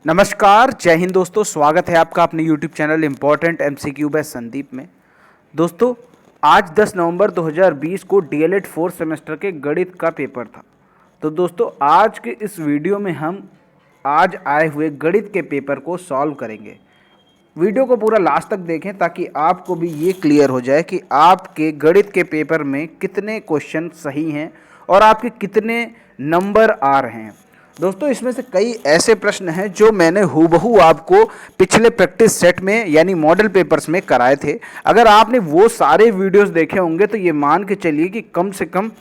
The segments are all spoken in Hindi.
नमस्कार, जय हिंद दोस्तों। स्वागत है आपका अपने YouTube channel important MCQ by Sandeep में। दोस्तों, आज 10 नवंबर 2020 को DLED 4 सेमेस्टर के गणित का पेपर था। तो दोस्तों, आज के इस वीडियो में हम आज आए हुए गणित के पेपर को सॉल्व करेंगे। वीडियो को पूरा लास्ट तक देखें ताकि आपको भी ये क्लियर हो जाए कि आपके गणित के पेपर में कितने क्वेश्चन सही हैं और आपके कितने नंबर आ रहे हैं। दोस्तों, इसमें से कई ऐसे प्रश्न हैं जो मैंने हूबहू आपको पिछले प्रैक्टिस सेट में यानी मॉडल पेपर्स में कराए थे। अगर आपने वो सारे वीडियोस देखे होंगे तो ये मान के चलिए कि कम से कम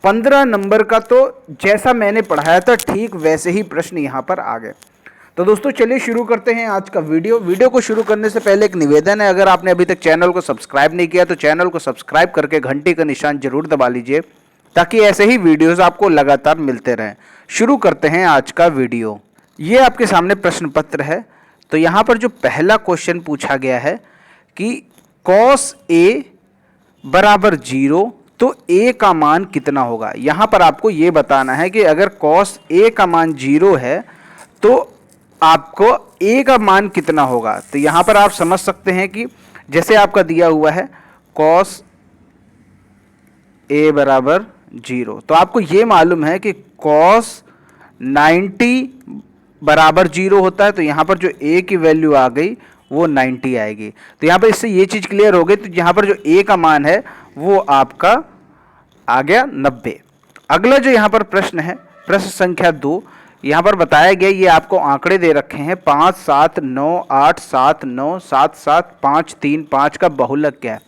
15 नंबर का तो जैसा मैंने पढ़ाया था ठीक वैसे ही प्रश्न यहाँ पर आ गए। तो दोस्तों, चलिए शुरू करते हैं आज का वीडियो को शुरू करने से पहले एक निवेदन है, अगर आपने अभी तक चैनल को सब्सक्राइब नहीं किया तो चैनल को सब्सक्राइब करके घंटी का निशान जरूर दबा लीजिए ताकि ऐसे ही वीडियोस आपको लगातार मिलते रहें। शुरू करते हैं आज का वीडियो। ये आपके सामने प्रश्न पत्र है। तो यहाँ पर जो पहला क्वेश्चन पूछा गया है कि cos A बराबर 0 तो A का मान कितना होगा। यहाँ पर आपको ये बताना है कि अगर cos A का मान 0 है तो आपको A का मान कितना होगा। तो यहाँ पर आप समझ सकते हैं कि जैसे आपका दिया हुआ है cos A बराबर 0, तो आपको ये मालूम है कि cos 90 बराबर 0 होता है। तो यहाँ पर जो A की वैल्यू आ गई वो 90 आएगी। तो यहाँ पर इससे ये चीज़ क्लियर हो गई। तो यहाँ पर जो A का मान है वो आपका आ गया 90। अगला जो यहाँ पर प्रश्न है, प्रश्न संख्या 2, यहाँ पर बताया गया, ये आपको आंकड़े दे रखे हैं 5, 7, 9, 8, 7, 9, 7, 7, 5, 3, 5 का बहुलक क्या है।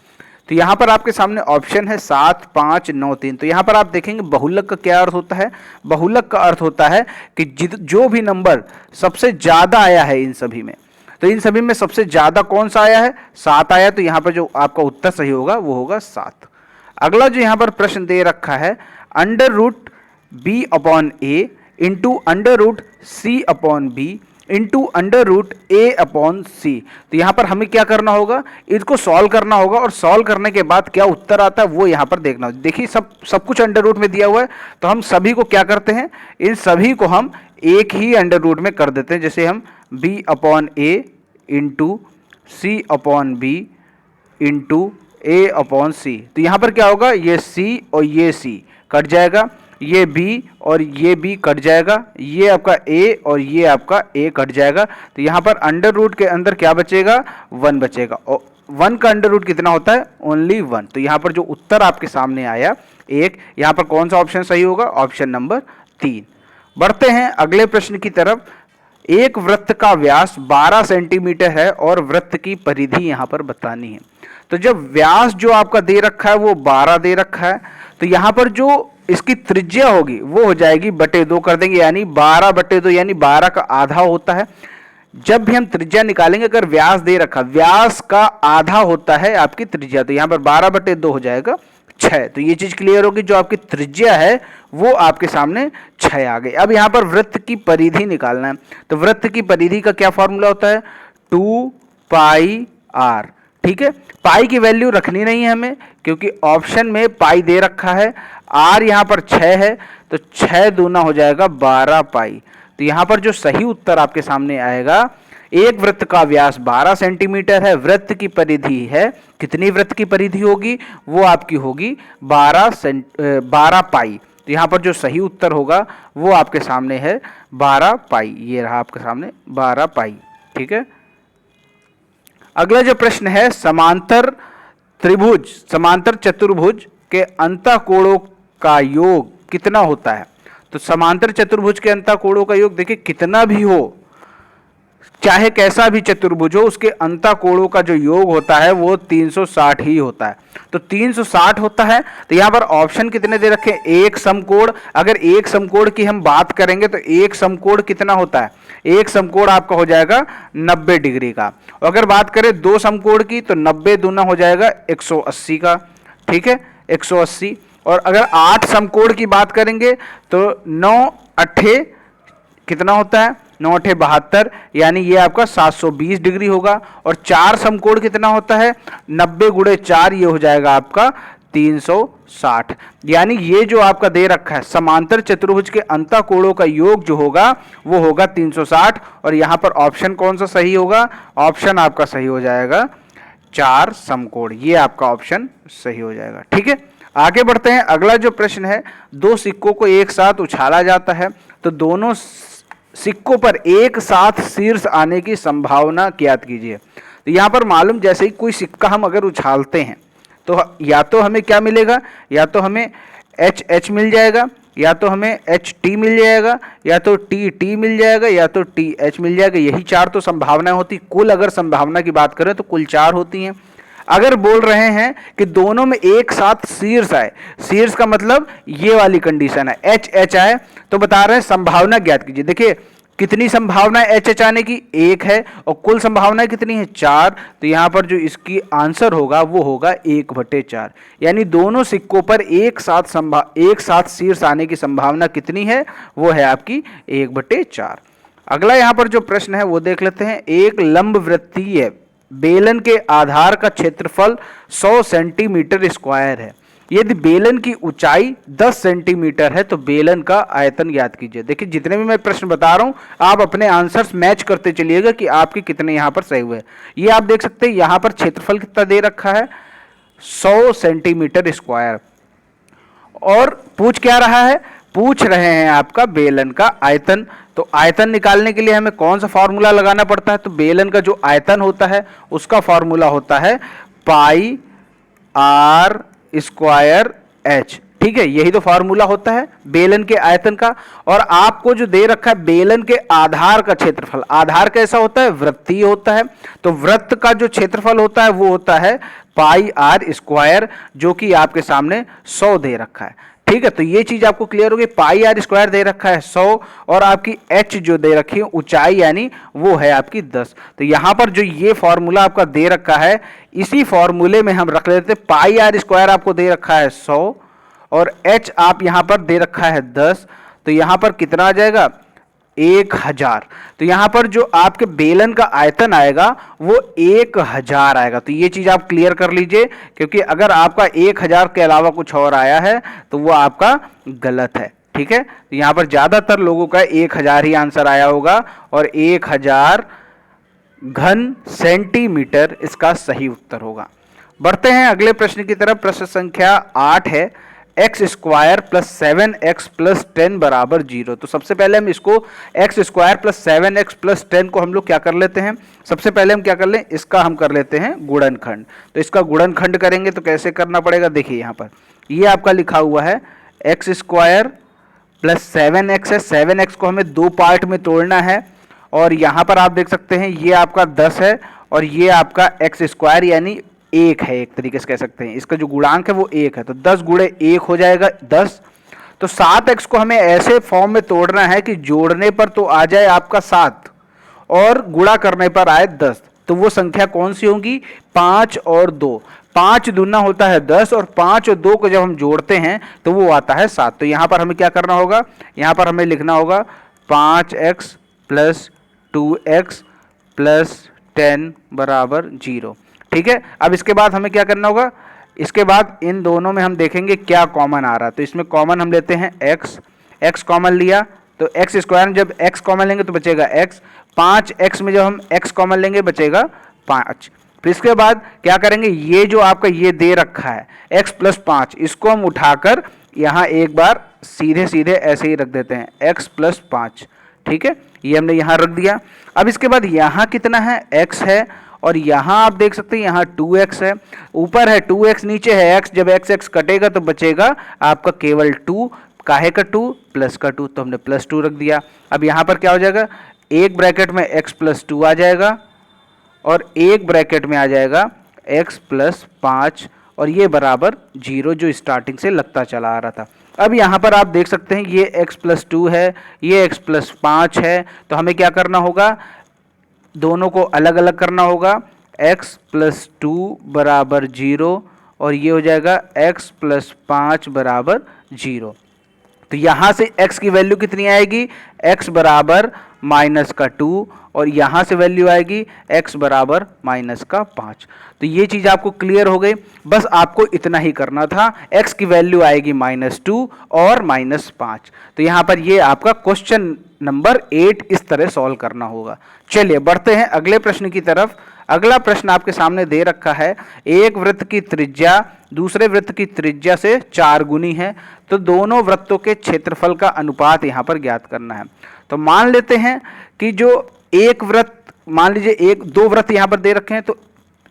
तो यहाँ पर आपके सामने ऑप्शन है 7, 5, 9, 3। तो यहाँ पर आप देखेंगे बहुलक का क्या अर्थ होता है। बहुलक का अर्थ होता है कि जो भी नंबर सबसे ज़्यादा आया है इन सभी में, तो इन सभी में सबसे ज़्यादा कौन सा आया है, 7 आया। तो यहाँ पर जो आपका उत्तर सही होगा वो होगा 7। अगला जो यहाँ पर प्रश्न दे रखा है √b/a into √c/b into √a/c। तो यहाँ पर हमें क्या करना होगा, इसको सॉल्व करना होगा और सॉल्व करने के बाद क्या उत्तर आता है वो यहाँ पर देखना होगा। देखिए सब कुछ अंडर रूट में दिया हुआ है, तो हम सभी को क्या करते हैं, इन सभी को हम एक ही अंडर रूट में कर देते हैं। जैसे हम b/a into c/b into a/c। तो यहाँ पर क्या होगा, ये c और ये c कट जाएगा, ये b और ये b कट जाएगा, ये आपका a और ये आपका a कट जाएगा। तो यहाँ पर अंडर रूट के अंदर क्या बचेगा, 1 बचेगा। और 1 का अंडर रूट कितना होता है, ओनली 1। तो यहाँ पर जो उत्तर आपके सामने आया 1, यहाँ पर कौन सा ऑप्शन सही होगा, ऑप्शन नंबर 3। बढ़ते हैं अगले प्रश्न की तरफ। एक वृत्त का व्यास 12 सेंटीमीटर है और वृत्त की परिधि यहाँ पर बतानी है। तो जब व्यास जो आपका दे रखा है वो 12 दे रखा है, तो यहाँ पर जो इसकी त्रिज्या होगी वो हो जाएगी /2 कर देंगे, यानी 12/2 यानी 12 का आधा होता है। जब भी हम त्रिज्या निकालेंगे, अगर व्यास दे रखा, व्यास का आधा होता है आपकी त्रिज्या, तो यहाँ पर 12/2 हो जाएगा 6। तो ये चीज क्लियर होगी, जो आपकी त्रिज्या है वो आपके सामने 6 आ गई। अब यहाँ पर वृत्त की परिधि निकालना है। तो वृत्त की परिधि का क्या फॉर्मूला होता है, 2πr। ठीक है, पाई की वैल्यू रखनी नहीं है हमें क्योंकि ऑप्शन में पाई दे रखा है। आर यहाँ पर 6 है, तो 6 दूना हो जाएगा 12 पाई। तो यहाँ पर जो सही उत्तर आपके सामने आएगा, एक वृत्त का व्यास 12 सेंटीमीटर है, वृत्त की परिधि है, कितनी वृत्त की परिधि होगी, वो आपकी होगी 12 पाई। तो यहाँ पर जो सही उत्तर होगा वो आपके सामने है 12 पाई। ये रहा आपके सामने 12 पाई। ठीक है, अगला जो प्रश्न है, समांतर चतुर्भुज के अंतःकोणों का योग कितना होता है। तो समांतर चतुर्भुज के अंतःकोणों का योग देखिए कितना भी हो, चाहे कैसा भी चतुर्भुज हो, उसके अंतःकोणों का जो योग होता है वो 360 ही होता है। तो 360 होता है। तो यहाँ पर ऑप्शन कितने दे रखे हैं, एक समकोण। अगर एक समकोण की हम बात करेंगे तो एक समकोण कितना होता है, एक समकोण आपका हो जाएगा 90 डिग्री का। अगर बात करें दो समकोण की तो 90 दूना हो जाएगा 180 का। ठीक है, 180। और अगर 8 समकोण की बात करेंगे तो 9 अट्ठे कितना होता है, 9 अट्ठे 72, यानी ये आपका 720 डिग्री होगा। और 4 समकोण कितना होता है, 90 × 4, ये हो जाएगा आपका 360। यानी ये जो आपका दे रखा है समांतर चतुर्भुज के अंतःकोणों का योग जो होगा वो होगा 360। और यहाँ पर ऑप्शन कौन सा सही होगा? ऑप्शन आपका सही हो जाएगा 4 समकोण, ये आपका ऑप्शन सही हो जाएगा। ठीक है, आगे बढ़ते हैं। अगला जो प्रश्न है, दो सिक्कों को एक साथ उछाला जाता है तो दोनों सिक्कों पर एक साथ शीर्ष आने की संभावना ज्ञात कीजिए। तो यहाँ पर मालूम, जैसे ही कोई सिक्का हम अगर उछालते हैं तो या तो हमें क्या मिलेगा, या तो हमें एच एच मिल जाएगा, या तो हमें एच टी मिल जाएगा, या तो टी टी मिल जाएगा, या तो टी एच मिल जाएगा। यही 4 तो संभावनाएं होती। कुल अगर संभावना की बात करें तो कुल 4 होती हैं। अगर बोल रहे हैं कि दोनों में एक साथ शीर्ष आए, शीर्ष का मतलब ये वाली कंडीशन है, एच एच आए, तो बता रहे हैं संभावना ज्ञात कीजिए। देखिए कितनी संभावना है एच एच आने की? 1 है, और कुल संभावना कितनी है? 4। तो यहाँ पर जो इसकी आंसर होगा वो होगा 1/4। यानी दोनों सिक्कों पर एक साथ शीर्ष आने की संभावना कितनी है? वो है आपकी 1/4। अगला यहाँ पर जो प्रश्न है वो देख लेते हैं। एक लंबवृत्तीय बेलन के आधार का क्षेत्रफल 100 सेंटीमीटर स्क्वायर है। यदि बेलन की ऊंचाई 10 सेंटीमीटर है तो बेलन का आयतन ज्ञात कीजिए। देखिए जितने भी मैं प्रश्न बता रहा हूं आप अपने आंसर्स मैच करते चलिएगा कि आपके कितने यहां पर सही हुए। ये आप देख सकते हैं यहां पर क्षेत्रफल कितना दे रखा है? 100 सेंटीमीटर स्क्वायर। और पूछ क्या रहा है? पूछ रहे हैं आपका बेलन का आयतन। तो आयतन निकालने के लिए हमें कौन सा फॉर्मूला लगाना पड़ता है? तो बेलन का जो आयतन होता है उसका फॉर्मूला होता है पाई आर स्क्वायर एच। ठीक है, यही तो फॉर्मूला होता है बेलन के आयतन का। और आपको जो दे रखा है बेलन के आधार का क्षेत्रफल, आधार कैसा होता है? वृत्तीय होता है। तो वृत्त का जो क्षेत्रफल होता है वो होता है पाई आर स्क्वायर, जो कि आपके सामने 100 दे रखा है। ठीक है, तो ये चीज आपको क्लियर होगी। पाई आर स्क्वायर दे रखा है 100, और आपकी एच जो दे रखी है ऊंचाई यानी वो है आपकी 10। तो यहां पर जो ये फॉर्मूला आपका दे रखा है इसी फॉर्मूले में हम रख लेते हैं। पाई आर स्क्वायर आपको दे रखा है 100 और एच आप यहां पर दे रखा है 10। तो यहां पर कितना आ जाएगा? 1000। तो यहां पर जो आपके बेलन का आयतन आएगा वो 1000 आएगा। तो ये चीज आप क्लियर कर लीजिए, क्योंकि अगर आपका 1000 के अलावा कुछ और आया है तो वो आपका गलत है। ठीक है, तो यहां पर ज्यादातर लोगों का 1000 ही आंसर आया होगा, और 1000 घन सेंटीमीटर इसका सही उत्तर होगा। बढ़ते हैं अगले प्रश्न की तरफ। प्रश्न संख्या 8 है, x square plus 7x plus 10 बराबर 0। तो सबसे पहले हम इसको x square plus 7x plus 10 को हम लोग क्या कर लेते हैं? सबसे पहले हम क्या कर लें? इसका हम कर लेते हैं गुणनखंड। तो इसका गुणनखंड करेंगे तो कैसे करना पड़ेगा? देखिए यहाँ पर ये आपका लिखा हुआ है एक्स स्क्वायर प्लस 7x है। 7x को हमें 2 पार्ट में तोड़ना है, और यहाँ पर आप देख सकते हैं ये आपका 10 है और ये आपका एक्स स्क्वायर यानी 1 है, एक तरीके से कह सकते हैं। इसका जो गुणांक है वो 1 है, तो 10 गुणे 1 हो जाएगा 10। तो 7x को हमें ऐसे फॉर्म में तोड़ना है कि जोड़ने पर तो आ जाए आपका 7 और गुणा करने पर आए 10। तो वो संख्या कौन सी होगी? 5 और 2। 5 दूना होता है 10, और 5 और 2 को जब हम जोड़ते हैं तो वो आता है 7। तो यहाँ पर हमें क्या करना होगा? यहाँ पर हमें लिखना होगा 5x प्लस 2x प्लस 10 बराबर 0। ठीक है, अब इसके बाद हमें क्या करना होगा? इसके बाद इन दोनों में हम देखेंगे क्या कॉमन आ रहा है। तो इसमें कॉमन हम लेते हैं x कॉमन लिया तो एक्स स्क्वायर में जब x कॉमन लेंगे तो बचेगा x। 5x में जब हम x कॉमन लेंगे बचेगा 5। फिर इसके बाद क्या करेंगे? ये जो आपका ये दे रखा है x प्लस 5, इसको हम उठाकर यहाँ एक बार सीधे सीधे ऐसे ही रख देते हैं x प्लस 5। ठीक है, ये हमने यहाँ रख दिया। अब इसके बाद यहाँ कितना है? x है, और यहाँ आप देख सकते हैं यहाँ 2x है। ऊपर है 2x, नीचे है x। जब x कटेगा तो बचेगा आपका केवल 2। काहे का 2? प्लस का 2, तो हमने प्लस 2 रख दिया। अब यहाँ पर क्या हो जाएगा? एक ब्रैकेट में x प्लस 2 आ जाएगा, और एक ब्रैकेट में आ जाएगा x प्लस 5, और ये बराबर 0 जो स्टार्टिंग से लगता चला आ रहा था। अब यहाँ पर आप देख सकते हैं ये x प्लस 2 है, ये x प्लस 5 है। तो हमें क्या करना होगा? दोनों को अलग अलग करना होगा। x प्लस 2 बराबर 0, और ये हो जाएगा x प्लस 5 बराबर 0। तो यहां से x की वैल्यू कितनी आएगी, x बराबर माइनस का 2, और यहां से वैल्यू आएगी x बराबर माइनस का 5। तो ये चीज आपको क्लियर हो गई। बस आपको इतना ही करना था, x की वैल्यू आएगी -2 और -5। तो यहां पर ये आपका क्वेश्चन नंबर 8 इस तरह सॉल्व करना होगा। चलिए बढ़ते हैं अगले प्रश्न की तरफ। अगला प्रश्न आपके सामने दे रखा है, एक वृत्त की त्रिज्या दूसरे वृत्त की त्रिज्या से 4 गुनी है, तो दोनों वृत्तों के क्षेत्रफल का अनुपात यहां पर ज्ञात करना है। तो मान लेते हैं कि जो एक वृत्त, मान लीजिए दो वृत्त यहां पर दे रखे हैं, तो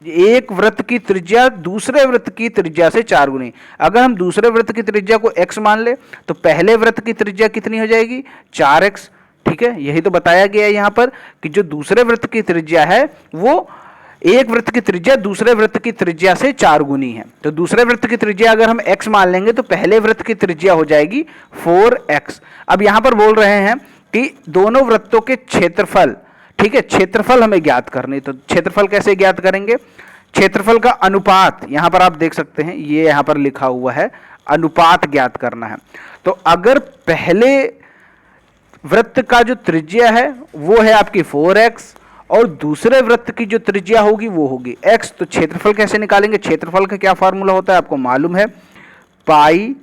एक वृत्त की त्रिज्या दूसरे वृत्त की त्रिज्या से 4 गुनी। अगर हम दूसरे वृत्त की त्रिज्या को x मान ले तो पहले वृत्त की त्रिज्या कितनी हो जाएगी, 4x। ठीक है, यही तो बताया गया है यहां पर कि जो दूसरे वृत्त की त्रिज्या है वो एक वृत्त की त्रिज्या दूसरे वृत्त की त्रिज्या से 4 गुनी है। तो दूसरे वृत्त की त्रिज्या अगर हम x मान लेंगे तो पहले वृत्त की त्रिज्या हो जाएगी 4x। अब यहां पर बोल रहे हैं कि दोनों वृत्तों के क्षेत्रफल, ठीक है, क्षेत्रफल हमें ज्ञात करनी। तो क्षेत्रफल कैसे ज्ञात करेंगे, क्षेत्रफल का अनुपात, यहां पर आप देख सकते हैं ये यहां पर लिखा हुआ है, अनुपात ज्ञात करना है। तो अगर पहले वृत्त का जो त्रिज्या है वो है आपकी 4x और दूसरे वृत्त की जो त्रिज्या होगी वो होगी x, तो क्षेत्रफल कैसे निकालेंगे, क्षेत्रफल का क्या फार्मूला होता है आपको मालूम है, पाई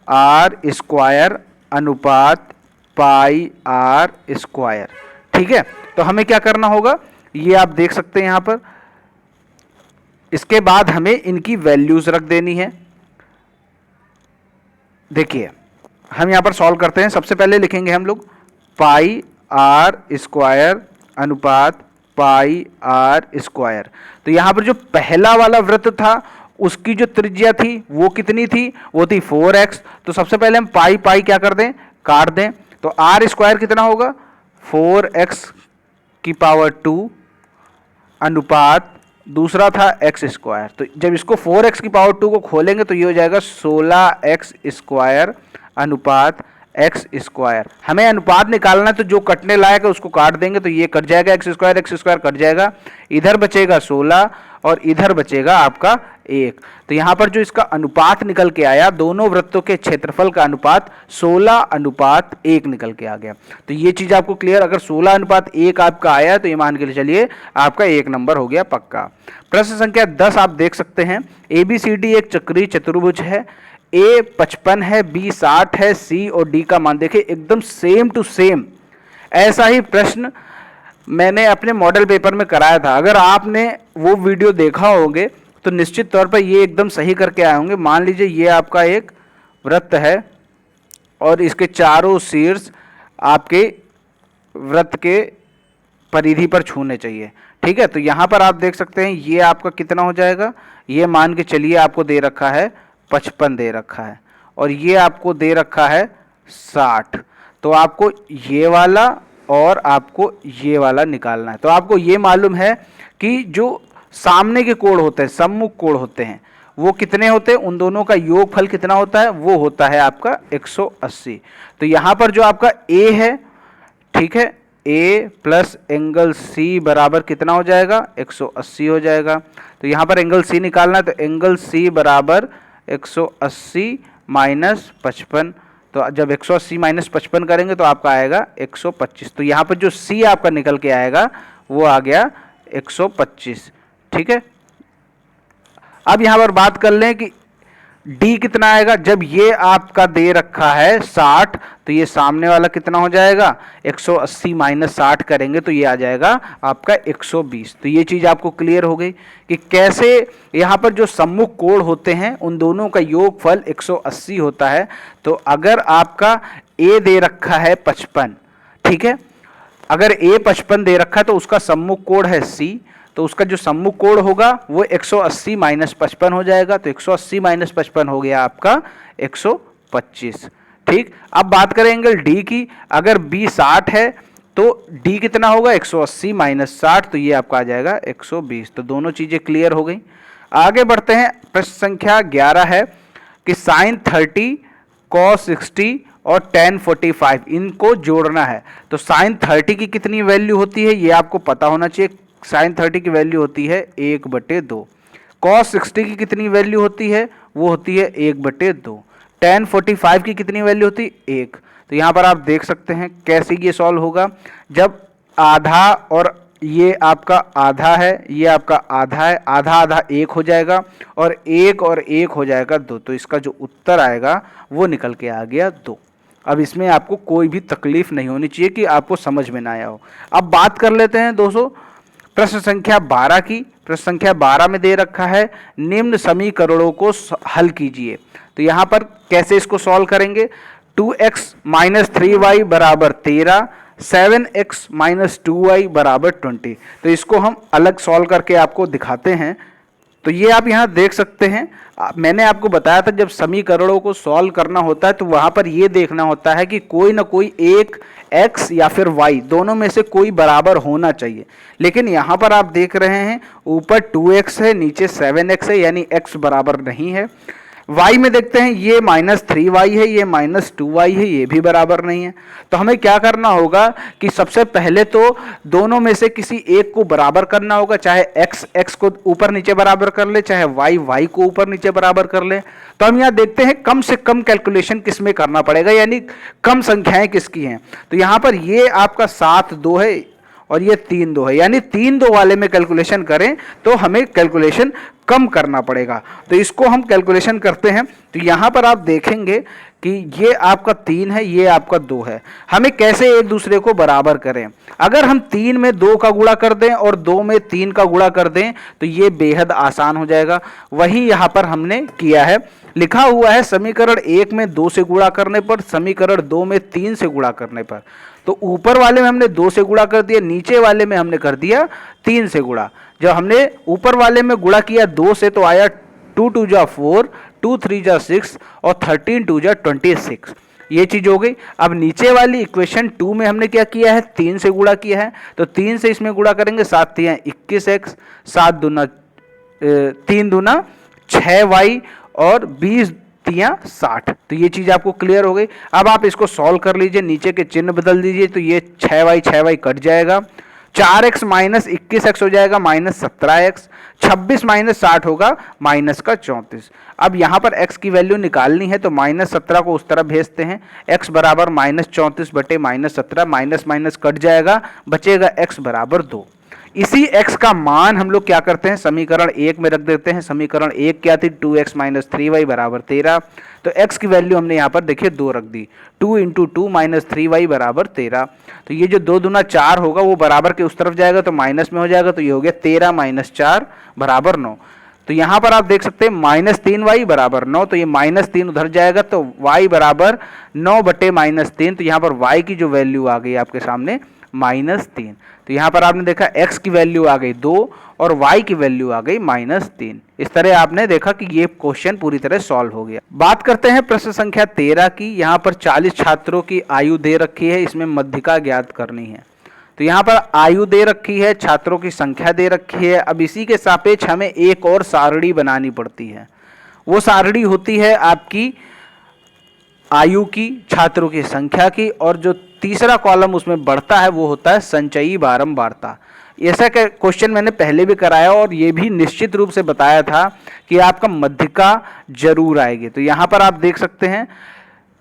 आर स्क्वायर अनुपात पाई आर स्क्वायर। ठीक है, तो हमें क्या करना होगा, ये आप देख सकते हैं यहां पर। इसके बाद हमें इनकी वैल्यूज रख देनी है। देखिए हम यहां पर सॉल्व करते हैं। सबसे पहले लिखेंगे हम लोग पाई आर स्क्वायर अनुपात पाई आर स्क्वायर। तो यहां पर जो पहला वाला वृत्त था उसकी जो त्रिज्या थी वो कितनी थी, वो थी 4x। तो सबसे पहले हम पाई पाई क्या कर दें, काट दें। तो आर स्क्वायर कितना होगा, 4x की पावर 2 अनुपात दूसरा था x स्क्वायर। तो जब इसको 4x की पावर 2 को खोलेंगे तो ये हो जाएगा 16x स्क्वायर अनुपात x स्क्वायर। हमें अनुपात निकालना है तो जो कटने लायक है उसको काट देंगे, तो ये कट जाएगा x स्क्वायर कट जाएगा, इधर बचेगा 16 और इधर बचेगा आपका 1। तो यहां पर जो इसका अनुपात निकल के आया, दोनों वृत्तों के क्षेत्रफल का अनुपात 16:1 निकल के आ गया। तो ये चीज आपको क्लियर, अगर 16:1 आपका आया तो ये मान के चलिए आपका 1 नंबर हो गया पक्का। प्रश्न संख्या 10 आप देख सकते हैं, ABCD एक चक्रीय चतुर्भुज है, A 55 है, B 60 है, C और D का मान देखिए एकदम सेम टू सेम। ऐसा ही प्रश्न मैंने अपने मॉडल पेपर में कराया था। अगर आपने वो वीडियो देखा होगे तो निश्चित तौर पर ये एकदम सही करके आए होंगे। मान लीजिए ये आपका एक वृत्त है और इसके चारों शीर्ष आपके वृत्त के परिधि पर छूने चाहिए। ठीक है, तो यहाँ पर आप देख सकते हैं ये आपका कितना हो जाएगा, ये मान के चलिए आपको दे रखा है 55 दे रखा है और ये आपको दे रखा है 60। तो आपको ये वाला और आपको ये वाला निकालना है। तो आपको ये मालूम है कि जो सामने के कोण होते हैं, सम्मुख कोण होते हैं, वो कितने होते हैं, उन दोनों का योगफल कितना होता है, वो होता है आपका 180। तो यहाँ पर जो आपका A है, ठीक है, A प्लस एंगल C बराबर कितना हो जाएगा, 180 हो जाएगा। तो यहाँ पर एंगल C निकालना है, तो एंगल C बराबर 180 माइनस 55। तो जब 180 माइनस 55 करेंगे तो आपका आएगा 125। तो यहाँ पर जो C आपका निकल के आएगा वो आ गया 125। ठीक है, अब यहाँ पर बात कर लें कि D कितना आएगा। जब ये आपका दे रखा है 60 तो ये सामने वाला कितना हो जाएगा, 180 माइनस 60 करेंगे तो ये आ जाएगा आपका 120। तो ये चीज़ आपको क्लियर हो गई कि कैसे यहाँ पर जो सम्मुख कोण होते हैं उन दोनों का योगफल 180 होता है। तो अगर आपका A दे रखा है 55, ठीक है, अगर A 55 दे रखा है तो उसका सम्मुख कोण है C, तो उसका जो सम्मुख कोण होगा वो 180 माइनस 55 हो जाएगा। तो 180 माइनस 55 हो गया आपका 125। ठीक, अब बात करें एंगल D की। अगर B 60 है तो D कितना होगा, 180 माइनस 60, तो ये आपका आ जाएगा 120। तो दोनों चीजें क्लियर हो गई। आगे बढ़ते हैं, प्रश्न संख्या 11 है कि sin 30 cos 60 और tan 45 इनको जोड़ना है। तो sin 30 की कितनी वैल्यू होती है ये आपको पता होना चाहिए। sin 30 की वैल्यू होती है 1/2। cos 60 की कितनी वैल्यू होती है, वो होती है 1/2। tan 45 की कितनी वैल्यू होती है 1। तो यहाँ पर आप देख सकते हैं कैसे ये सॉल्व होगा, जब आधा और ये आपका आधा है, ये आपका आधा है, आधा आधा 1 हो जाएगा और 1 हो जाएगा 2। तो इसका जो उत्तर आएगा वो निकल के आ गया 2। अब इसमें आपको कोई भी तकलीफ नहीं होनी चाहिए कि आपको समझ में ना आया हो। अब बात कर लेते हैं दोस्तों प्रश्न संख्या 12 की। प्रश्न संख्या 12 में दे रखा है निम्न समीकरणों को हल कीजिए। तो यहाँ पर कैसे इसको सॉल्व करेंगे, 2x माइनस 3y बराबर 13, 7x माइनस 2y बराबर 20। तो इसको हम अलग सॉल्व करके आपको दिखाते हैं। तो ये आप यहाँ देख सकते हैं, मैंने आपको बताया था जब समीकरणों को सॉल्व करना होता है तो वहाँ पर ये देखना होता है कि कोई ना कोई एक x या फिर y दोनों में से कोई बराबर होना चाहिए। लेकिन यहाँ पर आप देख रहे हैं ऊपर 2x है, नीचे 7x है, यानी x बराबर नहीं है। y में देखते हैं ये -3y है, ये -2y है, ये भी बराबर नहीं है। तो हमें क्या करना होगा कि सबसे पहले तो दोनों में से किसी एक को बराबर करना होगा, चाहे x को ऊपर नीचे बराबर कर ले, चाहे y को ऊपर नीचे बराबर कर ले। तो हम यहाँ देखते हैं कम से कम कैलकुलेशन किस में करना पड़ेगा, यानी कम संख्याएं किसकी हैं। तो यहाँ पर ये आपका 7 2 है और ये 3 2 है, यानी 3 2 वाले में कैलकुलेशन करें तो हमें कैलकुलेशन कम करना पड़ेगा। तो इसको हम कैलकुलेशन करते हैं। तो यहाँ पर आप देखेंगे कि ये आपका 3 है, ये आपका 2 है। हमें कैसे एक दूसरे को बराबर करें, अगर हम 3 में 2 का गुणा कर दें और 2 में 3 का गुणा कर दें तो ये बेहद आसान हो जाएगा। वही यहाँ पर हमने किया है, लिखा हुआ है समीकरण 1 में 2 से गुणा करने पर, समीकरण 2 में 3 से गुणा करने पर। तो ऊपर वाले में हमने 2 से गुणा कर दिया, नीचे वाले में हमने कर दिया 3 से गुणा। जब हमने ऊपर वाले में गुणा किया 2 से तो आया 2 2 जा 4, 2 3 जा 6 और 13 2 जा 26। ये चीज हो गई। अब नीचे वाली इक्वेशन 2 में हमने क्या किया है, 3 से गुणा किया है। तो 3 से इसमें गुणा करेंगे, 7 3 21x, 7 दूना 3 दूना 6y और 20 3 60। तो ये चीज आपको क्लियर हो गई। अब आप इसको सॉल्व कर लीजिए, नीचे के चिन्ह बदल दीजिए तो ये 6y कट जाएगा, 4x माइनस 21x हो जाएगा -17x, 26 माइनस 60 होगा -34। अब यहाँ पर x की वैल्यू निकालनी है तो -17 को उस तरफ भेजते हैं, x बराबर -34 बटे -17, माइनस माइनस कट जाएगा, बचेगा x बराबर 2। इसी x का मान हम लोग क्या करते हैं, समीकरण 1 में रख देते हैं। समीकरण 1 क्या थी, 2x माइनस 3y बराबर 13। तो x की वैल्यू हमने यहाँ पर देखिए 2 रख दी, 2 × 2 माइनस 3y बराबर 13। तो ये जो 2 दूना 4 होगा वो बराबर के उस तरफ जाएगा तो माइनस में हो जाएगा, तो ये हो गया 13 माइनस 4 बराबर 9। तो यहाँ पर आप देख सकते हैं -3y बराबर 9, तो ये -3 उधर जाएगा तो y बराबर 9 बटे -3। तो यहाँ पर y की जो वैल्यू आ गई आपके सामने -3। तो यहाँ पर आपने देखा x की वैल्यू आ गई 2 और y की वैल्यू आ गई -3। इस तरह आपने देखा कि ये क्वेश्चन पूरी तरह सॉल्व हो गया। बात करते हैं प्रश्न संख्या 13 की। यहाँ पर 40 छात्रों की आयु दे रखी है, इसमें मध्यिका ज्ञात करनी है। तो यहाँ पर आयु दे रखी है, छात्रों की संख्या दे रखी है। अब इसी के सापेक्ष हमें एक और सारणी बनानी पड़ती है। वो सारणी होती है आपकी आयु की, छात्रों की संख्या की, और जो तीसरा कॉलम उसमें बढ़ता है वो होता है संचयी बारंबारता। ऐसा क्वेश्चन मैंने पहले भी कराया और ये भी निश्चित रूप से बताया था कि आपका मध्यिका जरूर आएगी। तो यहाँ पर आप देख सकते हैं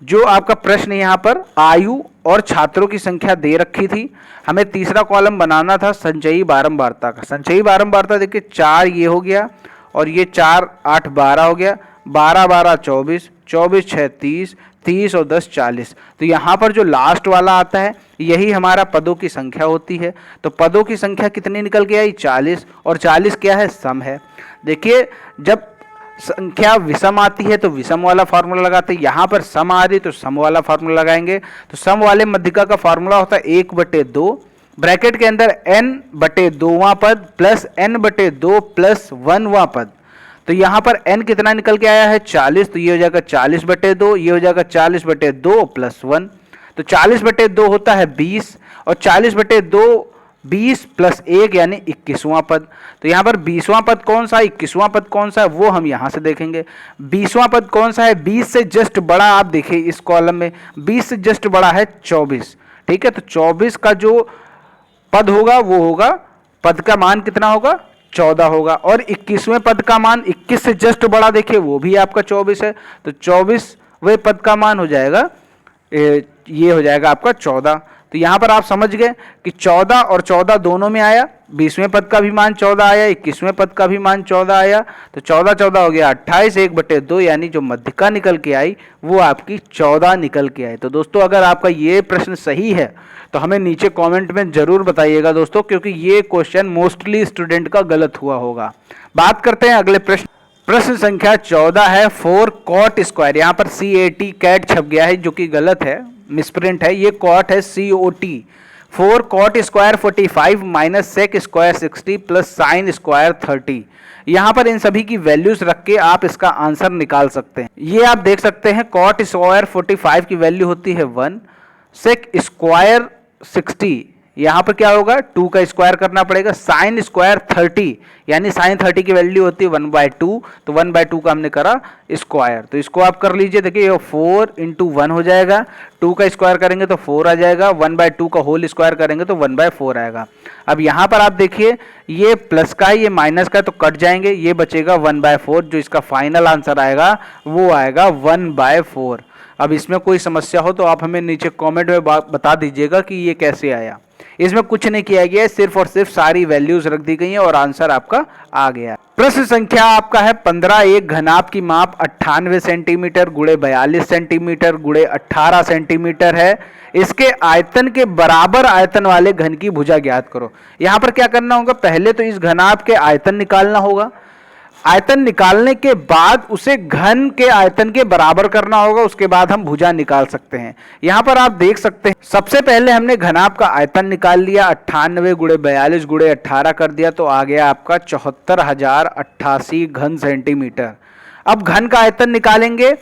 जो आपका प्रश्न यहाँ पर आयु और छात्रों की संख्या दे रखी थी, हमें तीसरा कॉलम बनाना था संचयी बारंबारता का। संचयी बारंबारता देखिए 4 ये हो गया और ये 4 8 12 हो गया, 12 12 24, 24 6 30, 30 और 10 40। तो यहाँ पर जो लास्ट वाला आता है यही हमारा पदों की संख्या होती है। तो पदों की संख्या कितनी निकल के आई, 40, और 40 क्या है, सम है। देखिए जब संख्या विषम आती है तो विषम वाला फार्मूला लगाते हैं, यहाँ पर सम आ रही तो सम वाला फार्मूला लगाएंगे। तो सम वाले मध्यिका का फार्मूला होता है 1/2 ब्रैकेट के अंदर n/2वां पद प्लस n/2 प्लस 1वां पद। तो यहाँ पर n कितना निकल के आया है, 40। तो ये हो जाएगा 40/2, ये हो जाएगा 40/2 प्लस 1। तो 40/2 होता है 20 और 40/2 20 प्लस 1 यानी 21वां पद। तो यहाँ पर 20वां पद कौन सा है, 21वां पद कौन सा है, वो हम यहाँ से देखेंगे। 20वां पद कौन सा है, 20 से जस्ट बड़ा, आप देखिए इस कॉलम में 20 से जस्ट बड़ा है 24। ठीक है, तो 24 का जो पद होगा वो होगा, पद का मान कितना होगा, 14 होगा। और 21वें पद का मान 21 से जस्ट बड़ा देखिए वो भी आपका 24 है। तो 24 वह पद का मान हो जाएगा ये हो जाएगा आपका 14। तो यहाँ पर आप समझ गए कि 14 और 14 दोनों में आया, 20वें पद का भी मान 14 आया, 21वें पद का भी मान 14 आया। तो 14 14 हो गया 28, 1/2, यानी जो मध्यिका निकल के आई वो आपकी 14 निकल के आई। तो दोस्तों अगर आपका ये प्रश्न सही है तो हमें नीचे कमेंट में जरूर बताइएगा दोस्तों, क्योंकि ये क्वेश्चन मोस्टली स्टूडेंट का गलत हुआ होगा। बात करते हैं अगले प्रश्न। प्रश्न संख्या 14 है 4 cot स्क्वायर। यहाँ पर CAT कैट छप गया है जो कि गलत है, मिसप्रिंट है, ये कॉट है COT। 4 cot square 45 minus sec square 60 plus sine square 30। यहाँ पर इन सभी की वैल्यूज रख के आप इसका आंसर निकाल सकते हैं। ये आप देख सकते हैं cot स्क्वायर 45 की वैल्यू होती है 1, सेक स्क्वायर 60, यहाँ पर क्या होगा 2 का स्क्वायर करना पड़ेगा, साइन स्क्वायर 30 यानी साइन 30 की वैल्यू होती है 1/2, तो 1/2 का हमने करा स्क्वायर। तो इसको आप कर लीजिए, देखिए ये 4 × 1 हो जाएगा, 2 का स्क्वायर करेंगे तो 4 आ जाएगा, 1/2 का होल स्क्वायर करेंगे तो 1/4 आएगा। अब यहाँ पर आप देखिए ये प्लस का है, ये माइनस का है, तो कट जाएंगे, ये बचेगा 1/4। जो इसका फाइनल आंसर आएगा वो आएगा 1/4। अब इसमें कोई समस्या हो तो आप हमें नीचे कमेंट में बता दीजिएगा कि ये कैसे आया। इसमें कुछ नहीं किया गया है, सिर्फ और सिर्फ सारी वैल्यूज रख दी गई हैं और आंसर आपका आ गया। प्रश्न संख्या आपका है 15। एक घनाभ की माप 98 सेंटीमीटर × 42 सेंटीमीटर × 18 सेंटीमीटर है। इसके आयतन के बराबर आयतन वाले घन की भुजा ज्ञात करो। यहां पर क्या करना होगा, पहले तो इस घनाभ के आयतन निकालना होगा, आयतन निकालने के बाद उसे घन के आयतन के बराबर करना होगा, उसके बाद हम भुजा निकाल सकते हैं। यहां पर आप देख सकते हैं सबसे पहले हमने घनाभ का आयतन निकाल लिया, 98 × 42 × 18 कर दिया, तो आ गया आपका 74,088 घन सेंटीमीटर। अब घन का आयतन निकालेंगे,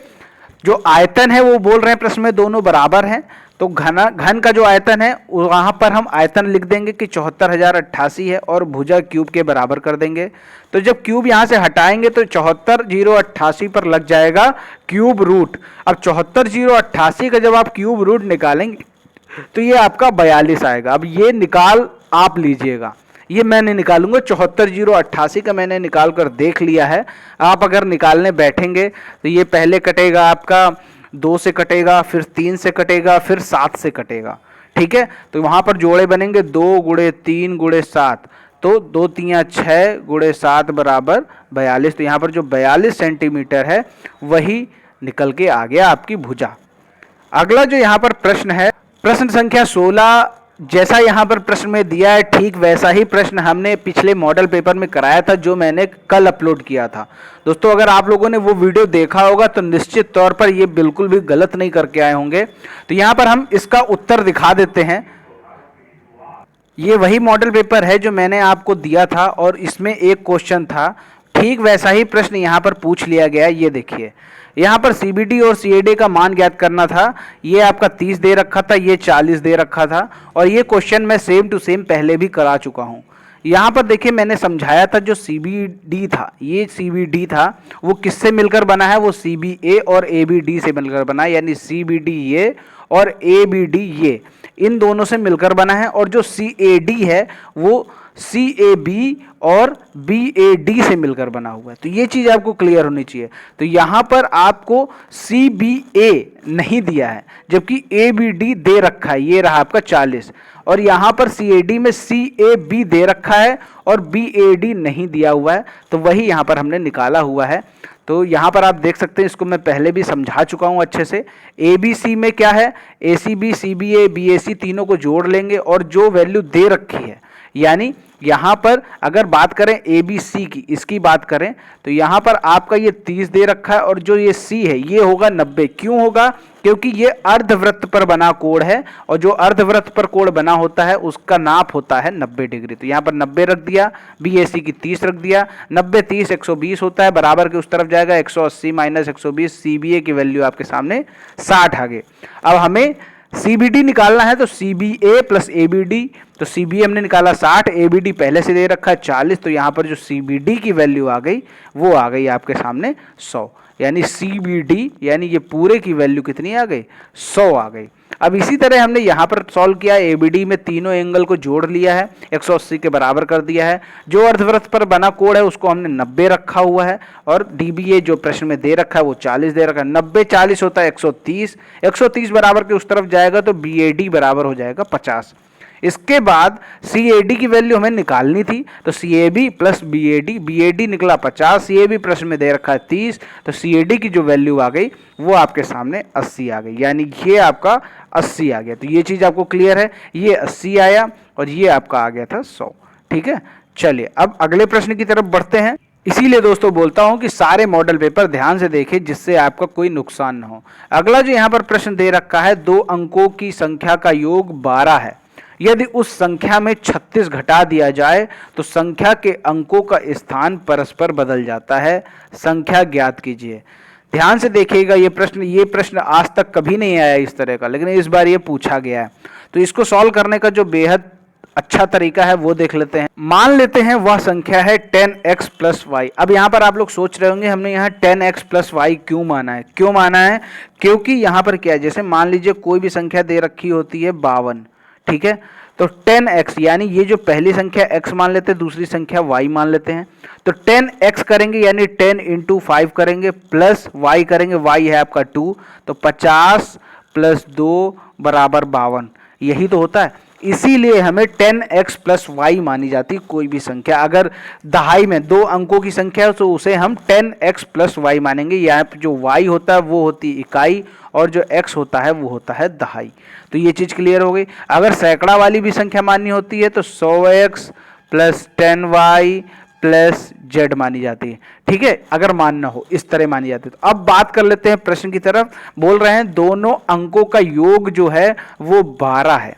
जो आयतन है वो बोल रहे हैं प्रश्न में दोनों बराबर हैं, तो घन का जो आयतन है वहां पर हम आयतन लिख देंगे कि 74,088 है और भुजा क्यूब के बराबर कर देंगे। तो जब क्यूब यहां से हटाएंगे तो 74,088 पर लग जाएगा क्यूब रूट। अब 74,088 का जब आप क्यूब रूट निकालेंगे तो ये आपका 42 आएगा। अब ये निकाल आप लीजिएगा, ये मैं नहीं निकालूंगा, 74,088 का मैंने निकाल कर देख लिया है। आप अगर निकालने बैठेंगे तो ये पहले कटेगा आपका 2 से कटेगा, फिर 3 से कटेगा, फिर 7 से कटेगा, ठीक है। तो वहां पर जोड़े बनेंगे 2 × 3 × 7, तो 2 × 3 = 6 × 7 = 42। तो यहाँ पर जो 42 सेंटीमीटर है वही निकल के आ गया आपकी भुजा। अगला जो यहाँ पर प्रश्न है, प्रश्न संख्या 16, जैसा यहाँ पर प्रश्न में दिया है ठीक वैसा ही प्रश्न हमने पिछले मॉडल पेपर में कराया था जो मैंने कल अपलोड किया था। दोस्तों अगर आप लोगों ने वो वीडियो देखा होगा तो निश्चित तौर पर ये बिल्कुल भी गलत नहीं करके आए होंगे। तो यहाँ पर हम इसका उत्तर दिखा देते हैं। ये वही मॉडल पेपर है जो मैंने आपको दिया था और इसमें एक क्वेश्चन था, ठीक वैसा ही प्रश्न यहाँ पर पूछ लिया गया है। ये देखिए यहाँ पर CBD और CAD का मान ज्ञात करना था। ये आपका 30 दे रखा था, ये 40 दे रखा था, और ये क्वेश्चन मैं सेम टू सेम पहले भी करा चुका हूँ। यहाँ पर देखिए मैंने समझाया था जो CBD था, ये CBD था, वो किससे मिलकर बना है, वो CBA और ABD से मिलकर बना है, यानी CBD ये और ABD ये इन दोनों से मिलकर बना है। और जो CAD है वो CAB और BAD से मिलकर बना हुआ है। तो ये चीज़ आपको क्लियर होनी चाहिए। तो यहाँ पर आपको CBA नहीं दिया है जबकि ABD दे रखा है, ये रहा आपका 40, और यहाँ पर CAD में CAB दे रखा है और BAD नहीं दिया हुआ है, तो वही यहाँ पर हमने निकाला हुआ है। तो यहाँ पर आप देख सकते हैं, इसको मैं पहले भी समझा चुका हूँ अच्छे से। ABC में क्या है, ACB, CBA, BAC तीनों को जोड़ लेंगे और जो वैल्यू दे रखी है, यानी यहाँ पर अगर बात करें ABC की, इसकी बात करें तो यहाँ पर आपका ये 30 दे रखा है और जो ये C है ये होगा 90। क्यों होगा, क्योंकि ये अर्धवृत्त पर बना कोण है और जो अर्धवृत्त पर कोण बना होता है उसका नाप होता है 90 डिग्री। तो यहाँ पर 90 रख दिया, BAC की 30 रख दिया, 90 30 120 होता है, बराबर के उस तरफ जाएगा 180 - 120, CBA की वैल्यू आपके सामने 60 आ गई। अब हमें CBD निकालना है तो CBA + ABD तो CBA हमने निकाला 60, ABD पहले से दे रखा है 40, तो यहाँ पर जो CBD की वैल्यू आ गई वो आ गई आपके सामने 100, यानी CBD यानी ये पूरे की वैल्यू कितनी आ गई 100 आ गई। अब इसी तरह हमने यहाँ पर सॉल्व किया, ABD में तीनों एंगल को जोड़ लिया है, 180 के बराबर कर दिया है। जो अर्धवृत्त पर बना कोण है उसको हमने 90 रखा हुआ है, और DBA जो प्रश्न में दे रखा है वो 40 दे रखा है। 90 40 होता है 130, 130 बराबर के उस तरफ जाएगा तो BAD बराबर हो जाएगा 50। इसके बाद CAD की वैल्यू हमें निकालनी थी, तो CAB प्लस BAD, BAD निकला 50, CAB प्रश्न में दे रखा है 30, तो CAD की जो वैल्यू आ गई वो आपके सामने 80 आ गई, यानी ये आपका 80 आ गया। तो ये चीज़ आपको क्लियर है, ये 80 आया और ये आपका आ गया था 100। ठीक है, चलिए अब अगले प्रश्न की तरफ बढ़ते हैं। इसीलिए दोस्तों बोलता हूं कि सारे मॉडल पेपर ध्यान से देखें जिससे आपका कोई नुकसान ना हो। अगला जो यहाँ पर प्रश्न दे रखा है, 2 अंकों की संख्या का योग 12 है, यदि उस संख्या में 36 घटा दिया जाए तो संख्या के अंकों का स्थान परस्पर बदल जाता है, संख्या ज्ञात कीजिए। ध्यान से देखिएगा, ये प्रश्न आज तक कभी नहीं आया इस तरह का, लेकिन इस बार ये पूछा गया है। तो इसको सॉल्व करने का जो बेहद अच्छा तरीका है वो देख लेते हैं। मान लेते हैं वह संख्या है 10x प्लस वाई। अब यहाँ पर आप लोग सोच रहे होंगे हमने यहाँ 10x प्लस वाई क्यों माना है। क्यों माना है? क्योंकि यहाँ पर क्या है, जैसे मान लीजिए कोई भी संख्या दे रखी होती है 52, ठीक है, तो 10x यानी ये जो पहली संख्या x मान लेते हैं, दूसरी संख्या y मान लेते हैं, तो 10x करेंगे यानी 10 इंटू 5 करेंगे, प्लस y करेंगे, y है आपका 2, तो 50 प्लस 2 बराबर 52, यही तो होता है। इसीलिए हमें 10x प्लस वाई मानी जाती है कोई भी संख्या। अगर दहाई में 2 अंकों की संख्या है तो उसे हम 10x प्लस वाई मानेंगे। यहाँ पे जो y होता है वो होती है इकाई और जो x होता है वो होता है दहाई। तो ये चीज़ क्लियर हो गई। अगर सैकड़ा वाली भी संख्या माननी होती है तो 100x plus 10y plus z मानी जाती है। ठीक है, अगर मानना हो इस तरह मानी जाती है। तो अब बात कर लेते हैं प्रश्न की तरफ। बोल रहे हैं दोनों अंकों का योग जो है वो 12 है,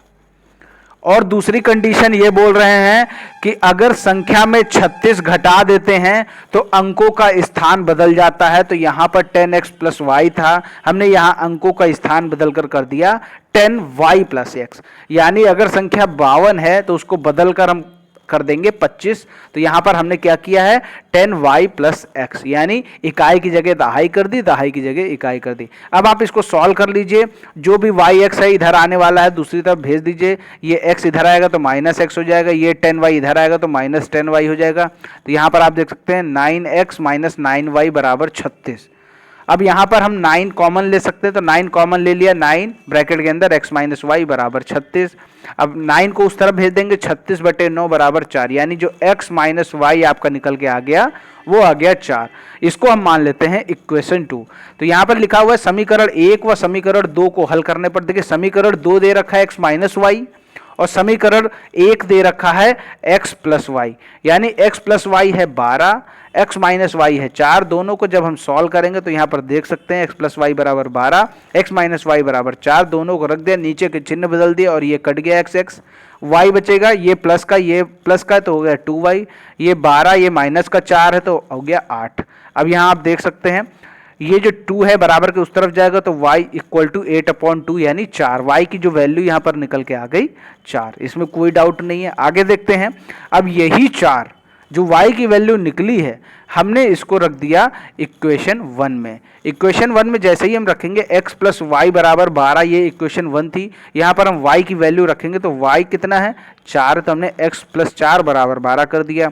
और दूसरी कंडीशन ये बोल रहे हैं कि अगर संख्या में 36 घटा देते हैं तो अंकों का स्थान बदल जाता है। तो यहाँ पर 10x प्लस वाई था, हमने यहाँ अंकों का स्थान बदल कर दिया 10y प्लस x, यानी अगर संख्या 52 है तो उसको बदल कर हम कर देंगे 25। तो यहाँ पर हमने क्या किया है 10y प्लस x, यानी इकाई की जगह दहाई कर दी, दहाई की जगह इकाई कर दी। अब आप इसको सॉल्व कर लीजिए, जो भी yx है इधर आने वाला है दूसरी तरफ भेज दीजिए, ये x इधर आएगा तो माइनस x हो जाएगा, ये 10y इधर आएगा तो माइनस 10y हो जाएगा। तो यहाँ पर आप देख सकते हैं 9x माइनस 9y बराबर 36। अब यहाँ पर हम 9 कॉमन ले सकते हैं, तो 9 कॉमन ले लिया, 9 ब्रैकेट के अंदर x माइनस वाई बराबर 36। अब 9 को उस तरफ भेज देंगे, 36 बटे 9 बराबर 4, यानी जो x माइनस वाई आपका निकल के आ गया वो आ गया 4। इसको हम मान लेते हैं इक्वेशन 2। तो यहाँ पर लिखा हुआ है समीकरण 1 व समीकरण 2 को हल करने पर देखिए समीकरण 2 दे रखा है x माइनस वाई और समीकरण 1 दे रखा है x प्लस वाई, यानी x प्लस वाई है 12, x माइनस वाई है 4। दोनों को जब हम सॉल्व करेंगे तो यहाँ पर देख सकते हैं x प्लस वाई बराबर 12, x माइनस वाई बराबर 4, दोनों को रख दिया, नीचे के चिन्ह बदल दिया और ये कट गया x, y बचेगा, ये प्लस का ये प्लस का तो हो गया 2y, ये 12 ये माइनस का 4 है तो हो गया 8। अब यहाँ आप देख सकते हैं ये जो 2 है बराबर के उस तरफ जाएगा तो y इक्वल टू 8/2 यानी 4, y की जो वैल्यू यहाँ पर निकल के आ गई 4, इसमें कोई डाउट नहीं है। आगे देखते हैं, अब यही 4 जो y की वैल्यू निकली है हमने इसको रख दिया इक्वेशन 1 में। इक्वेशन 1 में जैसे ही हम रखेंगे x प्लस वाई बराबर 12, ये इक्वेशन 1 थी, यहाँ पर हम y की वैल्यू रखेंगे तो y कितना है 4, तो हमने x प्लस 4 बराबर 12 कर दिया।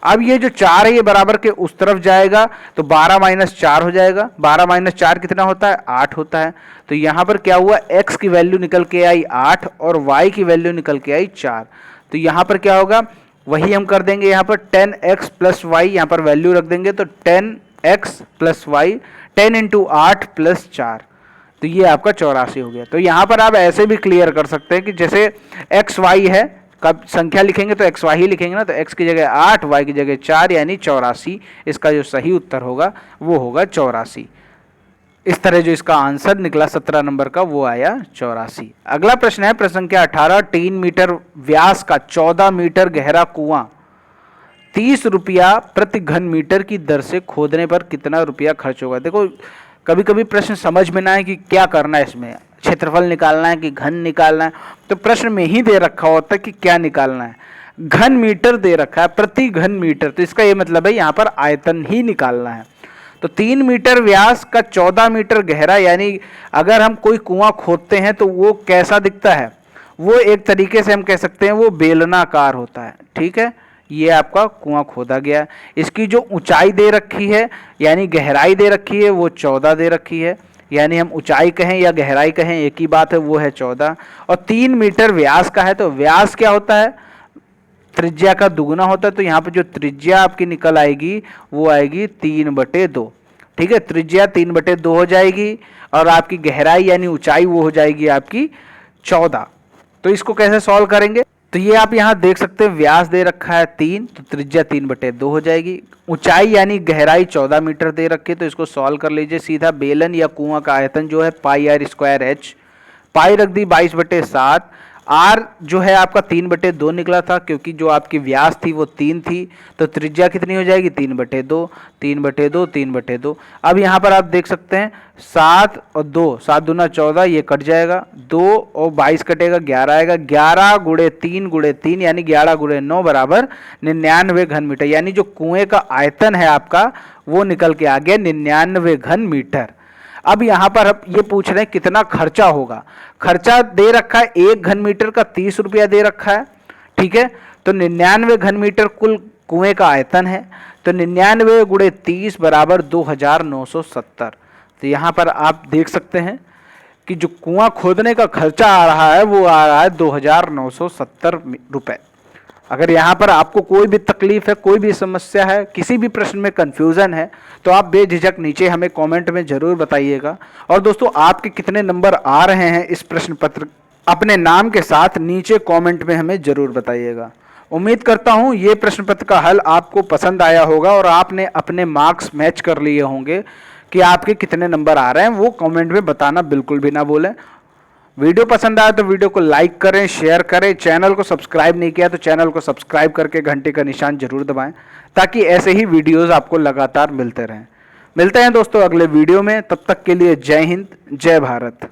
अब ये जो 4 है ये बराबर के उस तरफ जाएगा तो 12 माइनस 4 हो जाएगा, 12 माइनस 4 कितना होता है 8 होता है। तो यहाँ पर क्या हुआ x की वैल्यू निकल के आई 8 और y की वैल्यू निकल के आई 4। तो यहाँ पर क्या होगा वही हम कर देंगे, यहाँ पर 10x प्लस वाई यहाँ पर वैल्यू रख देंगे तो 10x plus Y 10 into 8 plus 4, तो ये आपका 84 हो गया। तो यहाँ पर आप ऐसे भी क्लियर कर सकते हैं कि जैसे एक्स वाई है, कब संख्या लिखेंगे तो एक्स वाई ही लिखेंगे ना, तो x की जगह 8 y की जगह 4 यानी 84। इसका जो सही उत्तर होगा वो होगा 84। इस तरह जो इसका आंसर निकला 17 नंबर का वो आया 84। अगला प्रश्न है प्रश्न संख्या 18, 3 मीटर व्यास का 14 मीटर गहरा कुआं 30 रुपया प्रति घन मीटर की दर से खोदने पर कितना रुपया खर्च होगा। देखो कभी कभी प्रश्न समझ में ना है कि क्या करना है इसमें, क्षेत्रफल निकालना है कि घन निकालना है, तो प्रश्न में ही दे रखा होता है कि क्या निकालना है। घन मीटर दे रखा है, प्रति घन मीटर, तो इसका ये मतलब है यहाँ पर आयतन ही निकालना है। तो 3 मीटर व्यास का 14 मीटर गहरा, यानी अगर हम कोई कुआं खोदते हैं तो वो कैसा दिखता है, वो एक तरीके से हम कह सकते हैं वो बेलनाकार होता है। ठीक है, ये आपका कुआं खोदा गया। इसकी जो ऊंचाई दे रखी है यानी गहराई दे रखी है वो 14 दे रखी है, यानी हम ऊंचाई कहें या गहराई कहें एक ही बात है, वो है 14। और 3 मीटर व्यास का है, तो व्यास क्या होता है, त्रिज्या का दुगुना होता है। तो यहाँ पे जो त्रिज्या आपकी निकल आएगी वो आएगी 3/2। ठीक है, त्रिज्या 3/2 हो जाएगी और आपकी गहराई यानी ऊंचाई वो हो जाएगी आपकी 14। तो इसको कैसे सॉल्व करेंगे, तो ये आप यहाँ देख सकते हैं व्यास दे रखा है 3, तो त्रिज्या 3/2 हो जाएगी। ऊंचाई यानी गहराई 14 मीटर दे रखी है, तो इसको सॉल्व कर लीजिए सीधा। बेलन या कुआं का आयतन जो है πr²h, पाई रख दी 22/7। आर जो है आपका 3/2 निकला था, क्योंकि जो आपकी व्यास थी वो 3 थी, तो त्रिज्या कितनी हो जाएगी 3/2, 3/2, 3/2। अब यहाँ पर आप देख सकते हैं 7 और 2, 7 दूना 14, ये कट जाएगा, 2 और 22 कटेगा, 11 आएगा। 11 × 3 × 3 यानी 11 × 9 बराबर 99 घन मीटर, यानी जो कुएं का आयतन है आपका वो निकल के आ गया 99 घन मीटर। अब यहाँ पर हम ये पूछ रहे हैं कितना खर्चा होगा। खर्चा दे रखा है 1 घन मीटर का 30 रुपया दे रखा है। ठीक है, तो 99 घन मीटर कुल कुएं का आयतन है, तो 99 × 30 बराबर 2970। तो यहाँ पर आप देख सकते हैं कि जो कुआं खोदने का खर्चा आ रहा है वो आ रहा है 2970 रुपये। अगर यहाँ पर आपको कोई भी तकलीफ है, कोई भी समस्या है, किसी भी प्रश्न में कंफ्यूजन है, तो आप बेझिझक नीचे हमें कमेंट में जरूर बताइएगा। और दोस्तों आपके कितने नंबर आ रहे हैं इस प्रश्न पत्र, अपने नाम के साथ नीचे कमेंट में हमें जरूर बताइएगा। उम्मीद करता हूँ ये प्रश्न पत्र का हल आपको पसंद आया होगा और आपने अपने मार्क्स मैच कर लिए होंगे कि आपके कितने नंबर आ रहे हैं, वो कमेंट में बताना बिल्कुल भी ना भूलें। वीडियो पसंद आया तो वीडियो को लाइक करें, शेयर करें। चैनल को सब्सक्राइब नहीं किया तो चैनल को सब्सक्राइब करके घंटे का निशान जरूर दबाएं, ताकि ऐसे ही वीडियोस आपको लगातार मिलते रहें। मिलते हैं दोस्तों अगले वीडियो में, तब तक के लिए जय हिंद, जय भारत।